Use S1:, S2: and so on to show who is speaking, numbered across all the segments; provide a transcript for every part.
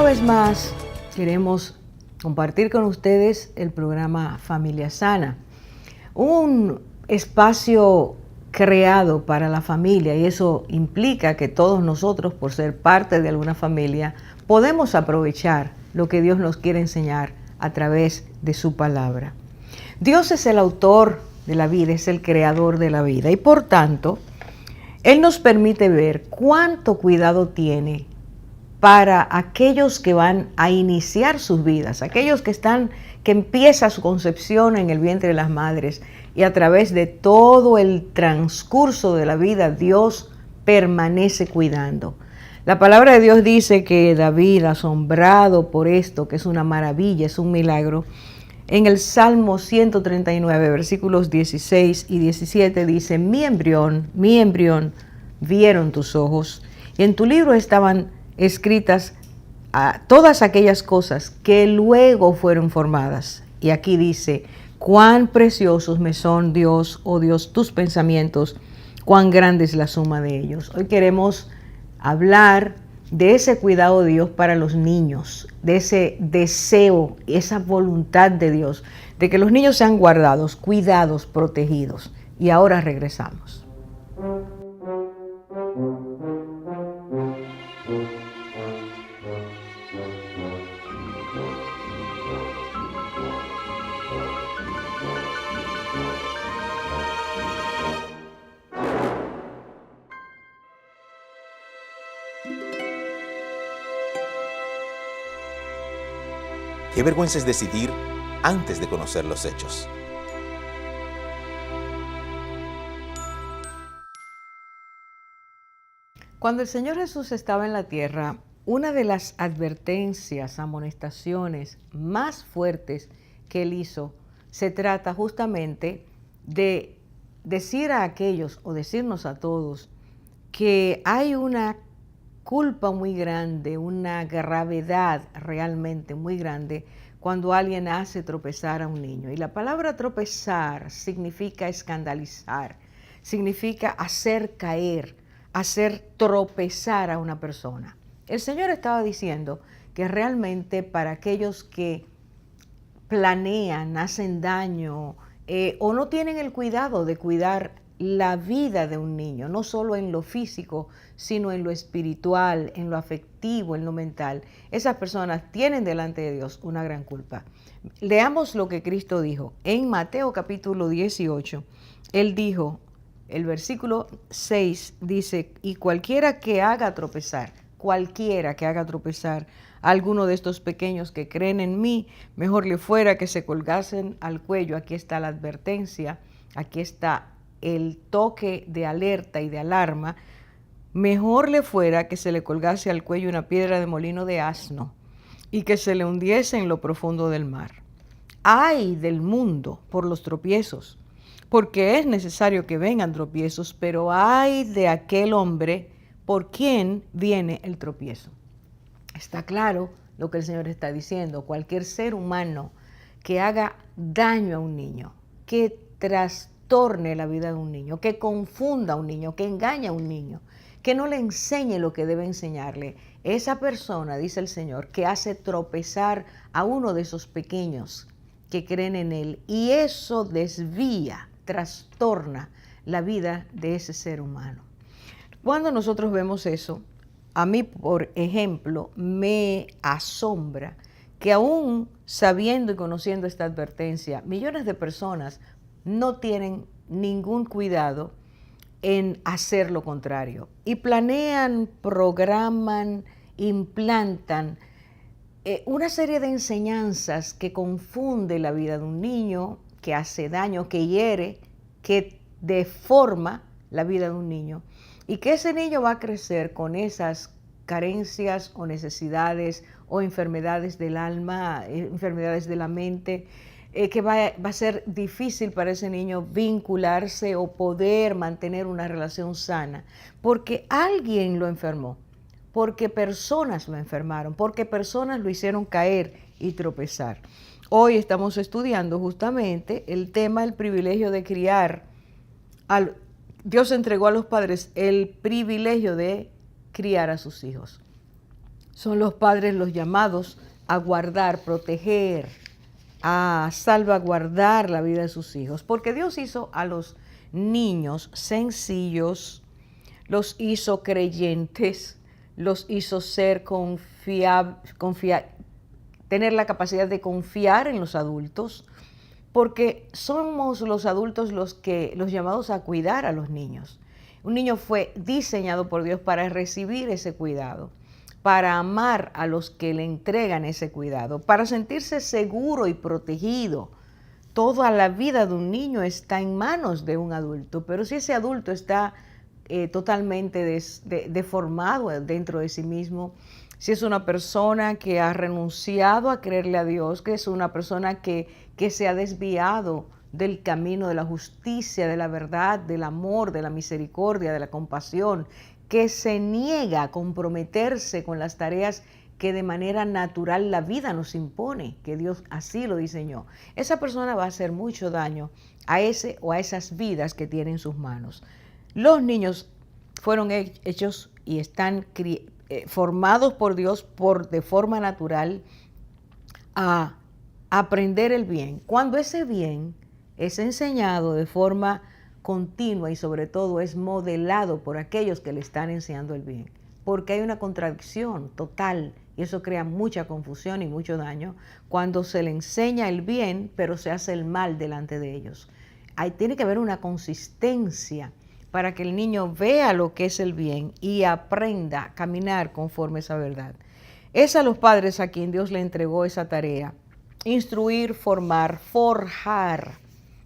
S1: vez más queremos compartir con ustedes el programa Familia Sana, un espacio creado para la familia, y eso implica que todos nosotros, por ser parte de alguna familia, podemos aprovechar lo que Dios nos quiere enseñar a través de su palabra. Dios es el autor de la vida, es el creador de la vida, y por tanto, Él nos permite ver cuánto cuidado tiene para aquellos que van a iniciar sus vidas, aquellos que empieza su concepción en el vientre de las madres, y a través de todo el transcurso de la vida Dios permanece cuidando. La palabra de Dios dice que David, asombrado por esto, que es una maravilla, es un milagro, en el Salmo 139, versículos 16 y 17 dice: mi embrión vieron tus ojos, y en tu libro estaban escritas todas aquellas cosas que luego fueron formadas. Y aquí dice: cuán preciosos me son, Dios, oh Dios, tus pensamientos, cuán grande es la suma de ellos. Hoy queremos hablar de ese cuidado de Dios para los niños, de ese deseo, esa voluntad de Dios, de que los niños sean guardados, cuidados, protegidos. Y ahora regresamos.
S2: Qué vergüenza es decidir antes de conocer los hechos.
S1: Cuando el Señor Jesús estaba en la tierra, una de las advertencias, amonestaciones más fuertes que Él hizo, se trata justamente de decir a aquellos, o decirnos a todos, que hay una culpa muy grande, una gravedad realmente muy grande cuando alguien hace tropezar a un niño. Y la palabra tropezar significa escandalizar, significa hacer caer, hacer tropezar a una persona. El Señor estaba diciendo que realmente para aquellos que planean, hacen daño o no tienen el cuidado de cuidar la vida de un niño, no solo en lo físico, sino en lo espiritual, en lo afectivo, en lo mental, esas personas tienen delante de Dios una gran culpa. Leamos lo que Cristo dijo en Mateo capítulo 18. Él dijo, el versículo 6 dice: y cualquiera que haga tropezar a alguno de estos pequeños que creen en mí, mejor le fuera que se colgasen al cuello. Aquí está la advertencia, aquí está el toque de alerta y de alarma. Mejor le fuera que se le colgase al cuello una piedra de molino de asno y que se le hundiese en lo profundo del mar. Ay del mundo por los tropiezos, porque es necesario que vengan tropiezos, pero ay de aquel hombre por quien viene el tropiezo. Está claro lo que el Señor está diciendo. Cualquier ser humano que haga daño a un niño, que trastorne la vida de un niño, que confunda a un niño, que engañe a un niño, que no le enseñe lo que debe enseñarle, esa persona, dice el Señor, que hace tropezar a uno de esos pequeños que creen en Él, y eso desvía, trastorna la vida de ese ser humano. Cuando nosotros vemos eso, a mí, por ejemplo, me asombra que aún sabiendo y conociendo esta advertencia, millones de personas no tienen ningún cuidado en hacer lo contrario. Y planean, programan, implantan una serie de enseñanzas que confunde la vida de un niño, que hace daño, que hiere, que deforma la vida de un niño. Y que ese niño va a crecer con esas carencias o necesidades o enfermedades del alma, enfermedades de la mente, que va a ser difícil para ese niño vincularse o poder mantener una relación sana, porque alguien lo enfermó, porque personas lo enfermaron, porque personas lo hicieron caer y tropezar. Hoy estamos estudiando justamente el tema del privilegio de criar. Dios entregó a los padres el privilegio de criar a sus hijos. Son los padres los llamados a guardar, proteger, a salvaguardar la vida de sus hijos, porque Dios hizo a los niños sencillos, los hizo creyentes, los hizo ser tener la capacidad de confiar en los adultos, porque somos los adultos los llamados a cuidar a los niños. Un niño fue diseñado por Dios para recibir ese cuidado, para amar a los que le entregan ese cuidado, para sentirse seguro y protegido. Toda la vida de un niño está en manos de un adulto, pero si ese adulto está totalmente deformado dentro de sí mismo, si es una persona que ha renunciado a creerle a Dios, que es una persona que se ha desviado del camino de la justicia, de la verdad, del amor, de la misericordia, de la compasión, que se niega a comprometerse con las tareas que de manera natural la vida nos impone, que Dios así lo diseñó. Esa persona va a hacer mucho daño a ese o a esas vidas que tiene en sus manos. Los niños fueron hechos y están formados por Dios de forma natural a aprender el bien. Cuando ese bien es enseñado de forma continua y sobre todo es modelado por aquellos que le están enseñando el bien, porque hay una contradicción total y eso crea mucha confusión y mucho daño cuando se le enseña el bien pero se hace el mal delante de ellos. Tiene que haber una consistencia para que el niño vea lo que es el bien y aprenda a caminar conforme a esa verdad. Es a los padres a quien Dios le entregó esa tarea: instruir, formar, forjar,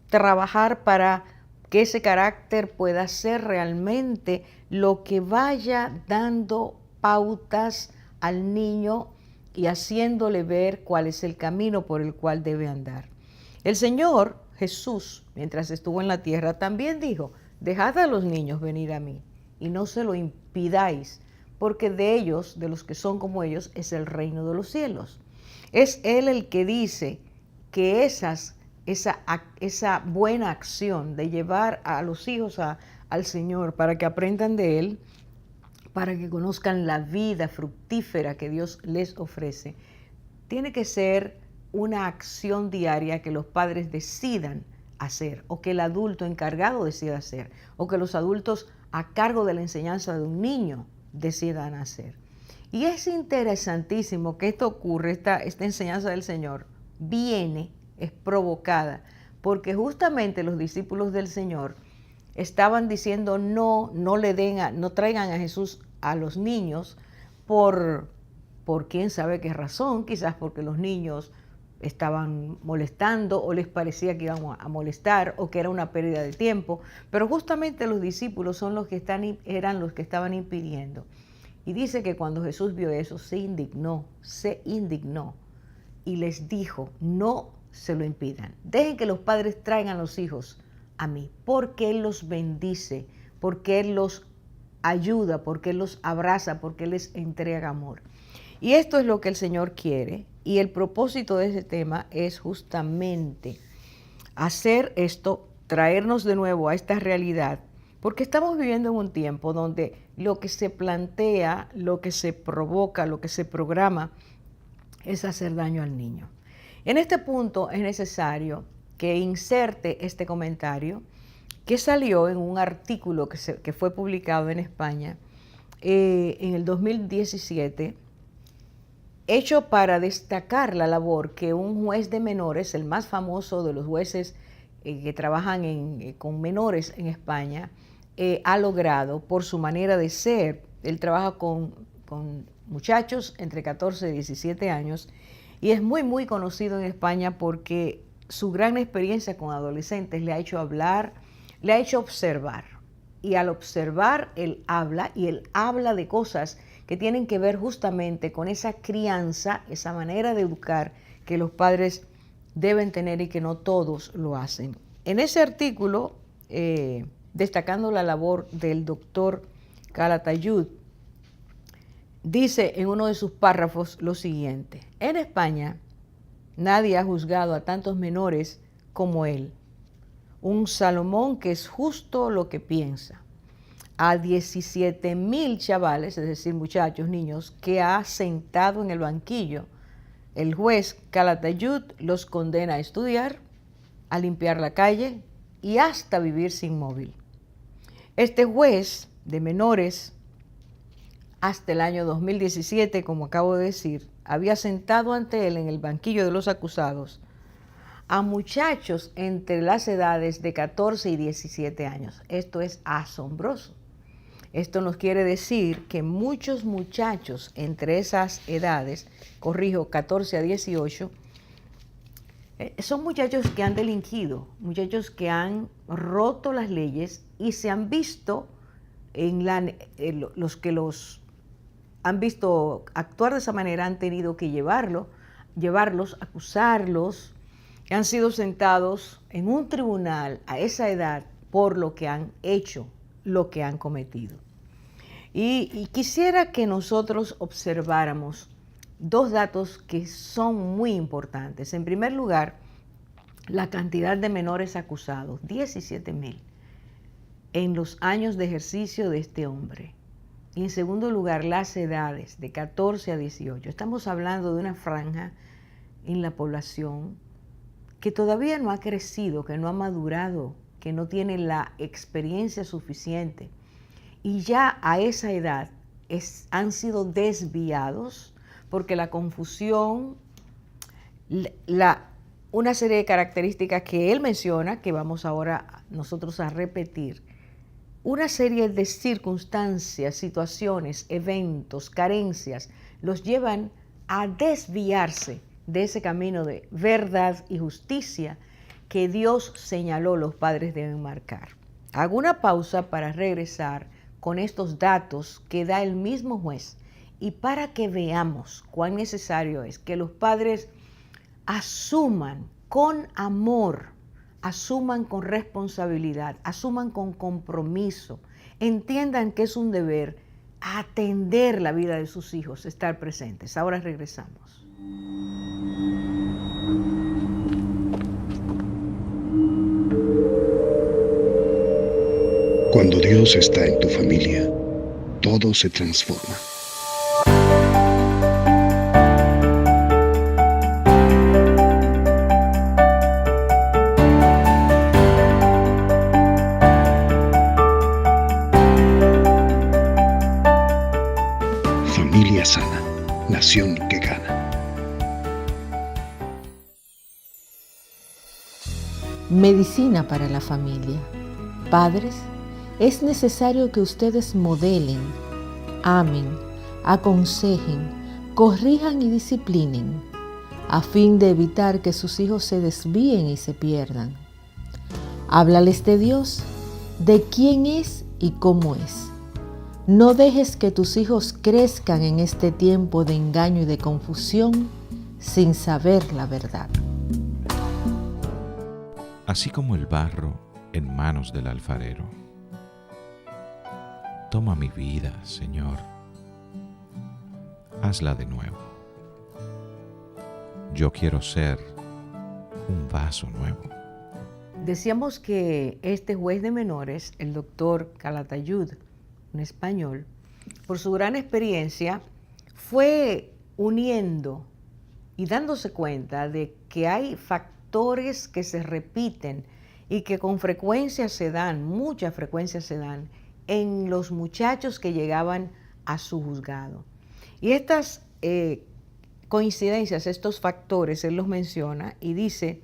S1: trabajar para que ese carácter pueda ser realmente lo que vaya dando pautas al niño y haciéndole ver cuál es el camino por el cual debe andar. El Señor Jesús, mientras estuvo en la tierra, también dijo: dejad a los niños venir a mí y no se lo impidáis, porque de ellos, de los que son como ellos, es el reino de los cielos. Es Él el que dice que esa buena acción de llevar a los hijos al Señor para que aprendan de Él, para que conozcan la vida fructífera que Dios les ofrece, tiene que ser una acción diaria que los padres decidan hacer, o que el adulto encargado decida hacer, o que los adultos a cargo de la enseñanza de un niño decidan hacer. Y es interesantísimo que esto ocurre, esta enseñanza del Señor es provocada, porque justamente los discípulos del Señor estaban diciendo no traigan a Jesús a los niños por quién sabe qué razón, quizás porque los niños estaban molestando o les parecía que iban a molestar o que era una pérdida de tiempo, pero justamente los discípulos son eran los que estaban impidiendo. Y dice que cuando Jesús vio eso, se indignó y les dijo: no se lo impidan, dejen que los padres traigan a los hijos a mí, porque Él los bendice, porque Él los ayuda, porque Él los abraza, porque Él les entrega amor. Y esto es lo que el Señor quiere, y el propósito de ese tema es justamente hacer esto, traernos de nuevo a esta realidad, porque estamos viviendo en un tiempo donde lo que se plantea, lo que se provoca, lo que se programa es hacer daño al niño. En este punto es necesario que inserte este comentario que salió en un artículo que fue publicado en España en el 2017, hecho para destacar la labor que un juez de menores, el más famoso de los jueces que trabajan con menores en España, ha logrado por su manera de ser. Él trabaja con muchachos entre 14 y 17 años y es muy, muy conocido en España porque su gran experiencia con adolescentes le ha hecho hablar, le ha hecho observar. Y al observar, él habla de cosas que tienen que ver justamente con esa crianza, esa manera de educar que los padres deben tener y que no todos lo hacen. En ese artículo, destacando la labor del doctor Calatayud, dice en uno de sus párrafos lo siguiente: en España nadie ha juzgado a tantos menores como él, un Salomón que es justo lo que piensa. a 17,000 chavales, es decir, muchachos, niños, que ha sentado en el banquillo. El juez Calatayud los condena a estudiar, a limpiar la calle y hasta vivir sin móvil. Este juez de menores, hasta el año 2017, como acabo de decir, había sentado ante él en el banquillo de los acusados a muchachos entre las edades de 14 y 17 años. Esto es asombroso. Esto nos quiere decir que muchos muchachos entre esas edades, 14 a 18, son muchachos que han delinquido, muchachos que han roto las leyes y se han visto, los que los han visto actuar de esa manera han tenido que llevarlos, acusarlos, han sido sentados en un tribunal a esa edad por lo que han hecho, lo que han cometido. Y quisiera que nosotros observáramos dos datos que son muy importantes. En primer lugar, la cantidad de menores acusados, 17,000, en los años de ejercicio de este hombre. Y en segundo lugar, las edades de 14 a 18. Estamos hablando de una franja en la población que todavía no ha crecido, que no ha madurado, que no tiene la experiencia suficiente. Y ya a esa edad han sido desviados porque la confusión, una serie de características que él menciona, que vamos ahora nosotros a repetir, una serie de circunstancias, situaciones, eventos, carencias, los llevan a desviarse de ese camino de verdad y justicia que Dios señaló los padres deben marcar. Hago una pausa para regresar con estos datos que da el mismo juez y para que veamos cuán necesario es que los padres asuman con amor, asuman con responsabilidad, asuman con compromiso, entiendan que es un deber atender la vida de sus hijos, estar presentes. Ahora regresamos.
S3: Cuando Dios está en tu familia, todo se transforma. Familia sana, nación que gana.
S4: Medicina para la familia. Padres, es necesario que ustedes modelen, amen, aconsejen, corrijan y disciplinen, a fin de evitar que sus hijos se desvíen y se pierdan. Háblales de Dios, de quién es y cómo es. No dejes que tus hijos crezcan en este tiempo de engaño y de confusión sin saber la verdad.
S5: Así como el barro en manos del alfarero. Toma mi vida, Señor. Hazla de nuevo. Yo quiero ser un vaso nuevo.
S1: Decíamos que este juez de menores, el doctor Calatayud, un español, por su gran experiencia, fue uniendo y dándose cuenta de que hay factores que se repiten y que con frecuencia se dan, mucha frecuencia se dan, en los muchachos que llegaban a su juzgado. Y estas coincidencias, estos factores, él los menciona y dice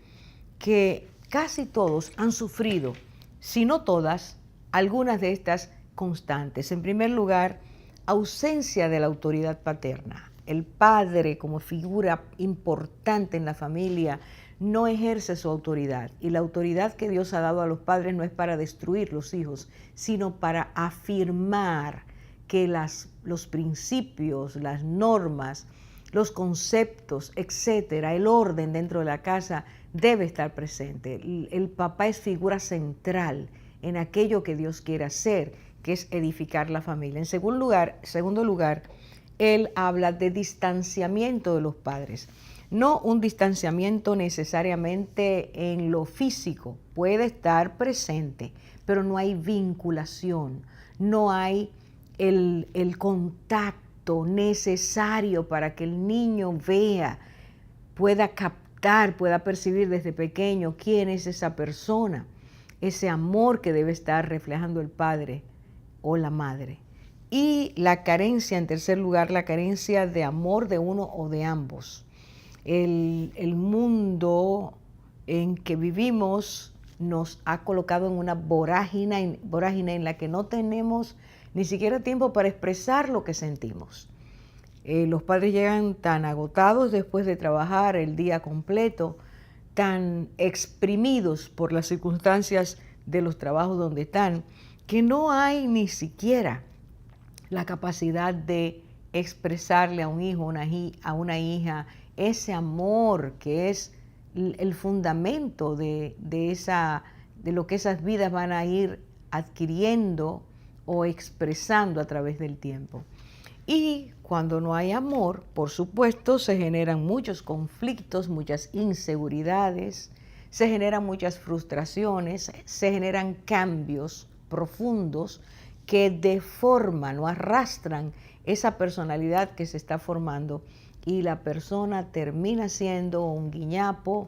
S1: que casi todos han sufrido, si no todas, algunas de estas constantes. En primer lugar, ausencia de la autoridad paterna. El padre, como figura importante en la familia, no ejerce su autoridad. Y la autoridad que Dios ha dado a los padres no es para destruir los hijos, sino para afirmar que los principios, las normas, los conceptos, etcétera, el orden dentro de la casa debe estar presente. El papá es figura central en aquello que Dios quiere hacer, que es edificar la familia. En segundo lugar, él habla de distanciamiento de los padres. No un distanciamiento necesariamente en lo físico, puede estar presente, pero no hay vinculación, no hay el contacto necesario para que el niño vea, pueda captar, pueda percibir desde pequeño quién es esa persona, ese amor que debe estar reflejando el padre o la madre. Y la carencia, en tercer lugar, la carencia de amor de uno o de ambos. El mundo en que vivimos nos ha colocado en una vorágine en la que no tenemos ni siquiera tiempo para expresar lo que sentimos. Los padres llegan tan agotados después de trabajar el día completo, tan exprimidos por las circunstancias de los trabajos donde están, que no hay ni siquiera la capacidad de expresarle a un hijo, a una hija, ese amor que es el fundamento de lo que esas vidas van a ir adquiriendo o expresando a través del tiempo. Y cuando no hay amor, por supuesto, se generan muchos conflictos, muchas inseguridades, se generan muchas frustraciones, se generan cambios profundos que deforman o arrastran esa personalidad que se está formando y la persona termina siendo un guiñapo,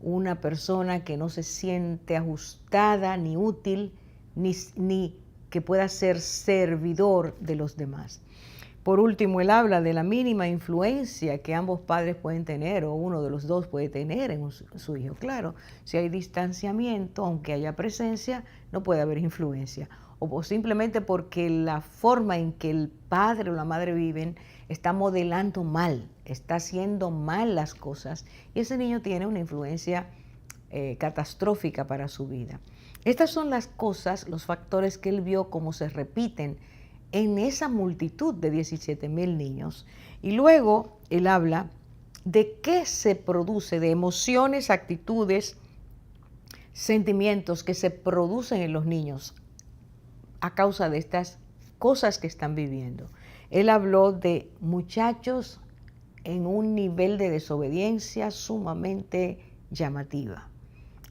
S1: una persona que no se siente ajustada ni útil, ni que pueda ser servidor de los demás. Por último, él habla de la mínima influencia que ambos padres pueden tener o uno de los dos puede tener en su hijo. Claro, si hay distanciamiento, aunque haya presencia, no puede haber influencia. O simplemente porque la forma en que el padre o la madre viven está modelando mal, está haciendo mal las cosas y ese niño tiene una influencia catastrófica para su vida. Estas son las cosas, los factores que él vio cómo se repiten en esa multitud de 17,000 niños. Y luego él habla de qué se produce, de emociones, actitudes, sentimientos que se producen en los niños a causa de estas cosas que están viviendo. Él habló de muchachos en un nivel de desobediencia sumamente llamativa.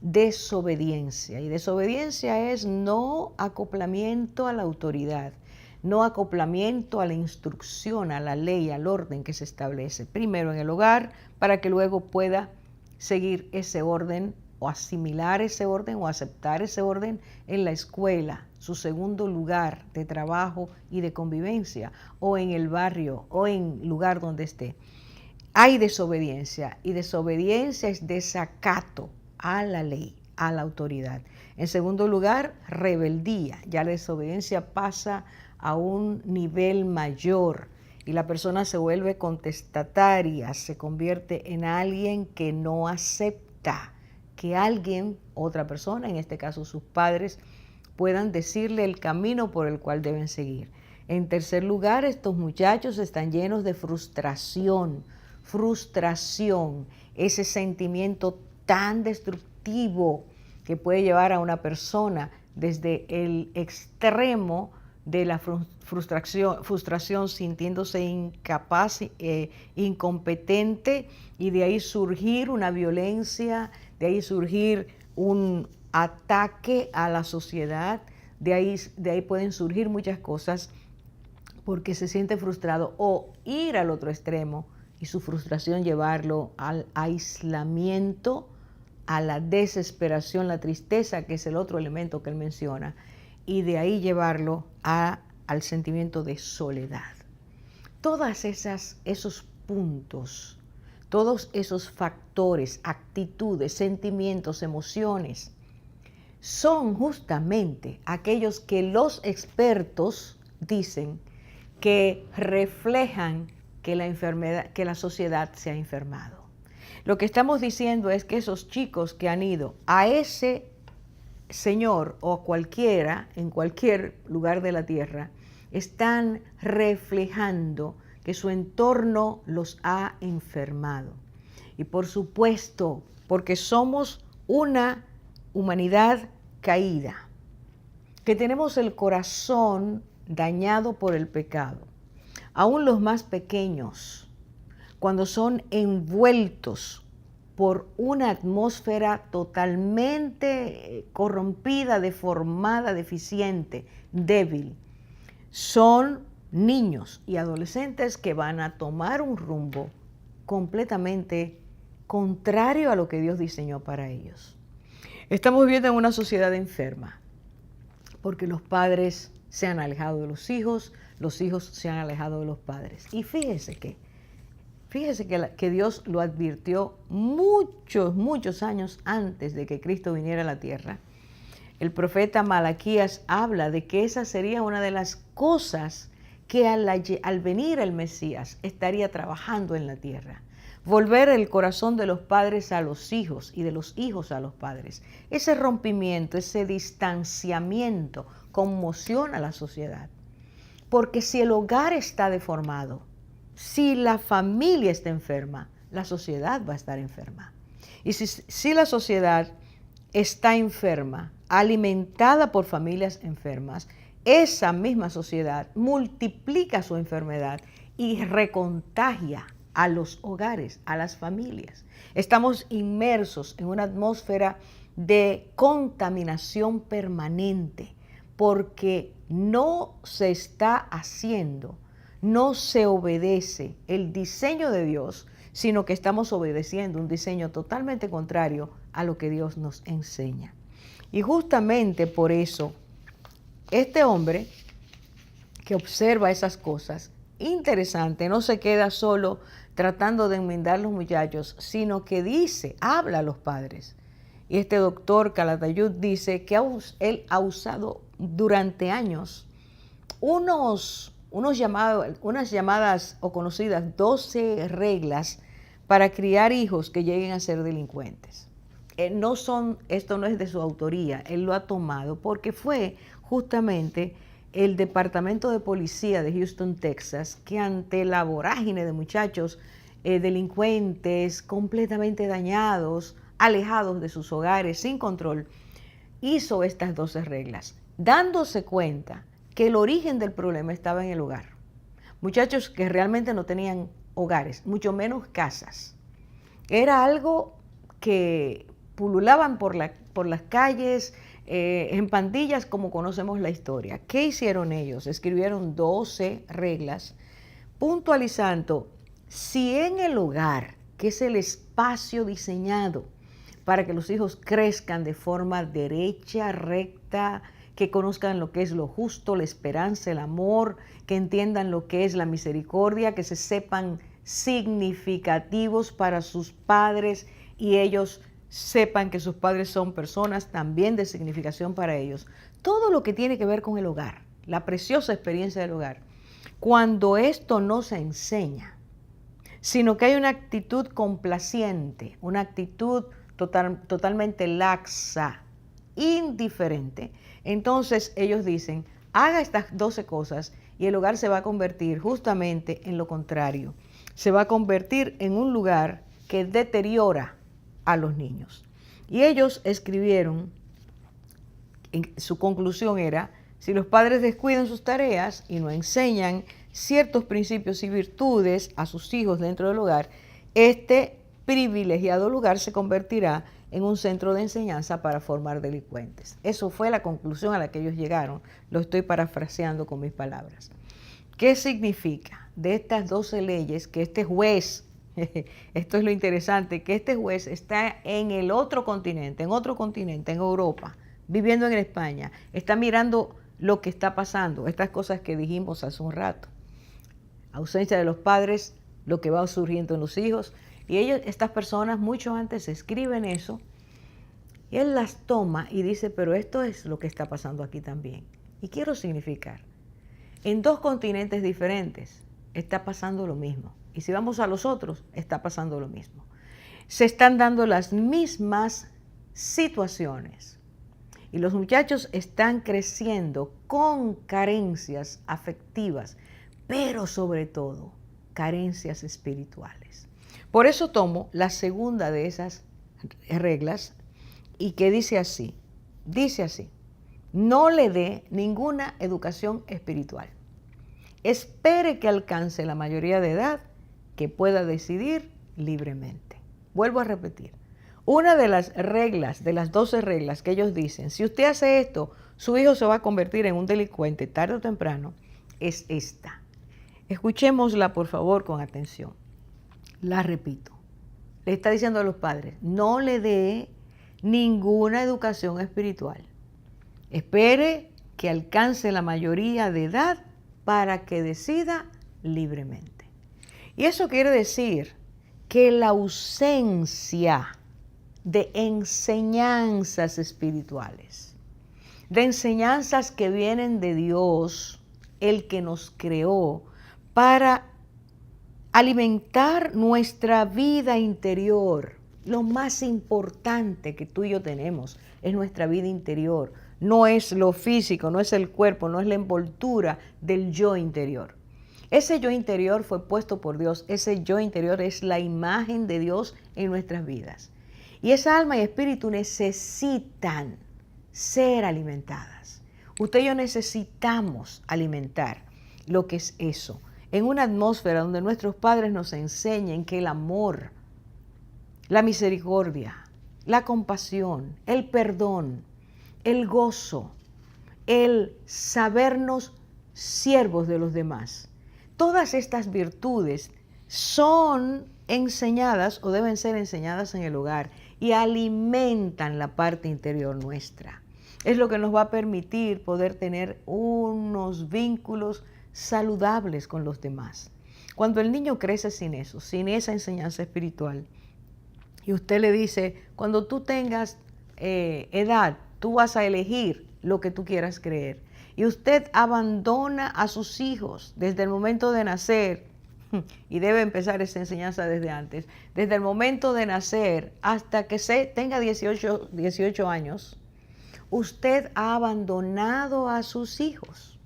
S1: Desobediencia. Y desobediencia es no acoplamiento a la autoridad, no acoplamiento a la instrucción, a la ley, al orden que se establece. Primero en el hogar, para que luego pueda seguir ese orden o asimilar ese orden o aceptar ese orden en la escuela, su segundo lugar de trabajo y de convivencia, o en el barrio o en lugar donde esté. Hay desobediencia y desobediencia es desacato a la ley, a la autoridad. En segundo lugar, rebeldía. Ya la desobediencia pasa a un nivel mayor y la persona se vuelve contestataria, se convierte en alguien que no acepta que alguien, otra persona, en este caso sus padres, puedan decirle el camino por el cual deben seguir. En tercer lugar, estos muchachos están llenos de frustración, ese sentimiento tan destructivo que puede llevar a una persona desde el extremo de la frustración sintiéndose incapaz, incompetente, y de ahí surgir una violencia, de ahí surgir un ataque a la sociedad, de ahí pueden surgir muchas cosas porque se siente frustrado, o ir al otro extremo y su frustración llevarlo al aislamiento, a la desesperación, la tristeza, que es el otro elemento que él menciona, y de ahí llevarlo al sentimiento de soledad. Todos esos puntos, todos esos factores, actitudes, sentimientos, emociones, son justamente aquellos que los expertos dicen que reflejan que la sociedad se ha enfermado. Lo que estamos diciendo es que esos chicos que han ido a ese señor o cualquiera, en cualquier lugar de la tierra, están reflejando que su entorno los ha enfermado. Y por supuesto, porque somos una humanidad caída, que tenemos el corazón dañado por el pecado. aún los más pequeños, cuando son envueltos por una atmósfera totalmente corrompida, deformada, deficiente, débil, son niños y adolescentes que van a tomar un rumbo completamente contrario a lo que Dios diseñó para ellos. Estamos viviendo en una sociedad enferma, porque los padres se han alejado de los hijos se han alejado de los padres. Y fíjese que Dios lo advirtió muchos años antes de que Cristo viniera a la tierra. El profeta Malaquías habla de que esa sería una de las cosas que al venir el Mesías estaría trabajando en la tierra. Volver el corazón de los padres a los hijos y de los hijos a los padres. Ese rompimiento, ese distanciamiento conmociona a la sociedad. Porque si el hogar está deformado, si la familia está enferma, la sociedad va a estar enferma. Y si la sociedad está enferma, alimentada por familias enfermas, esa misma sociedad multiplica su enfermedad y recontagia a los hogares, a las familias. Estamos inmersos en una atmósfera de contaminación permanente porque no se está haciendo, no se obedece el diseño de Dios, sino que estamos obedeciendo un diseño totalmente contrario a lo que Dios nos enseña. Y justamente por eso, este hombre que observa esas cosas, interesante, no se queda solo tratando de enmendar los muchachos, sino que habla a los padres. Y este doctor Calatayud dice que él ha usado durante años unas llamadas o conocidas 12 reglas para criar hijos que lleguen a ser delincuentes. Esto no es de su autoría, él lo ha tomado porque fue justamente el Departamento de Policía de Houston, Texas, que ante la vorágine de muchachos delincuentes, completamente dañados, alejados de sus hogares, sin control, hizo estas 12 reglas, dándose cuenta que el origen del problema estaba en el hogar. Muchachos que realmente no tenían hogares, mucho menos casas. Era algo que pululaban por las calles, en pandillas, como conocemos la historia. ¿Qué hicieron ellos? Escribieron 12 reglas, puntualizando si en el hogar, que es el espacio diseñado para que los hijos crezcan de forma derecha, recta, que conozcan lo que es lo justo, la esperanza, el amor, que entiendan lo que es la misericordia, que se sepan significativos para sus padres y ellos sepan que sus padres son personas también de significación para ellos. Todo lo que tiene que ver con el hogar, la preciosa experiencia del hogar. Cuando esto no se enseña, sino que hay una actitud complaciente, una actitud totalmente laxa, indiferente, entonces ellos dicen, haga estas 12 cosas y el hogar se va a convertir justamente en lo contrario. Se va a convertir en un lugar que deteriora a los niños. Y ellos escribieron, su conclusión era, si los padres descuidan sus tareas y no enseñan ciertos principios y virtudes a sus hijos dentro del hogar, este privilegiado lugar se convertirá en un centro de enseñanza para formar delincuentes. Eso fue la conclusión a la que ellos llegaron. Lo estoy parafraseando con mis palabras. ¿Qué significa de estas 12 leyes que este juez, esto es lo interesante, que este juez está en el otro continente, en Europa, viviendo en España, está mirando lo que está pasando, estas cosas que dijimos hace un rato? Ausencia de los padres, lo que va surgiendo en los hijos. Y estas personas mucho antes escriben eso, y él las toma y dice, pero esto es lo que está pasando aquí también. Y quiero significar, en 2 continentes diferentes está pasando lo mismo. Y si vamos a los otros, está pasando lo mismo. Se están dando las mismas situaciones. Y los muchachos están creciendo con carencias afectivas, pero sobre todo, carencias espirituales. Por eso tomo la segunda de esas reglas y que dice así, no le dé ninguna educación espiritual. espere que alcance la mayoría de edad, que pueda decidir libremente. Vuelvo a repetir, una de las reglas, de las 12 reglas que ellos dicen, si usted hace esto, su hijo se va a convertir en un delincuente tarde o temprano, es esta. Escuchémosla por favor con atención. La repito. Le está diciendo a los padres, no le dé ninguna educación espiritual. Espere que alcance la mayoría de edad para que decida libremente. Y eso quiere decir que la ausencia de enseñanzas espirituales, de enseñanzas que vienen de Dios, el que nos creó, para alimentar nuestra vida interior. Lo más importante que tú y yo tenemos es nuestra vida interior. No es lo físico, no es el cuerpo, no es la envoltura del yo interior. Ese yo interior fue puesto por Dios. Ese yo interior es la imagen de Dios en nuestras vidas. Y esa alma y espíritu necesitan ser alimentadas. Usted y yo necesitamos alimentar lo que es eso. En una atmósfera donde nuestros padres nos enseñen que el amor, la misericordia, la compasión, el perdón, el gozo, el sabernos siervos de los demás, todas estas virtudes son enseñadas o deben ser enseñadas en el hogar y alimentan la parte interior nuestra. Es lo que nos va a permitir poder tener unos vínculos saludables con los demás. Cuando el niño crece sin eso, sin esa enseñanza espiritual, y usted le dice, cuando tú tengas edad, tú vas a elegir lo que tú quieras creer, y usted abandona a sus hijos desde el momento de nacer, y debe empezar esa enseñanza desde antes, desde el momento de nacer hasta que tenga 18 años, usted ha abandonado a sus hijos.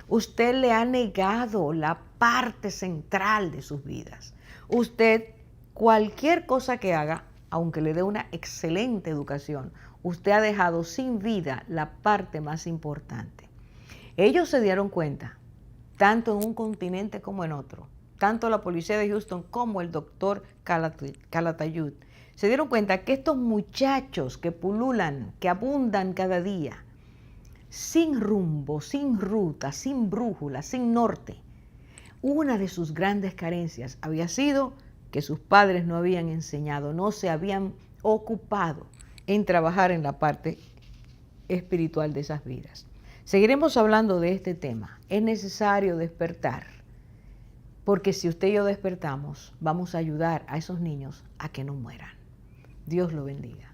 S1: Usted le ha negado la parte central de sus vidas. Usted, cualquier cosa que haga, aunque le dé una excelente educación, usted ha dejado sin vida la parte más importante. Ellos se dieron cuenta, tanto en un continente como en otro, tanto la policía de Houston como el doctor Calatayud, se dieron cuenta que estos muchachos que pululan, que abundan cada día, sin rumbo, sin ruta, sin brújula, sin norte, una de sus grandes carencias había sido que sus padres no habían enseñado, no se habían ocupado en trabajar en la parte espiritual de esas vidas. Seguiremos hablando de este tema. Es necesario despertar, porque si usted y yo despertamos, vamos a ayudar a esos niños a que no mueran. Dios lo bendiga.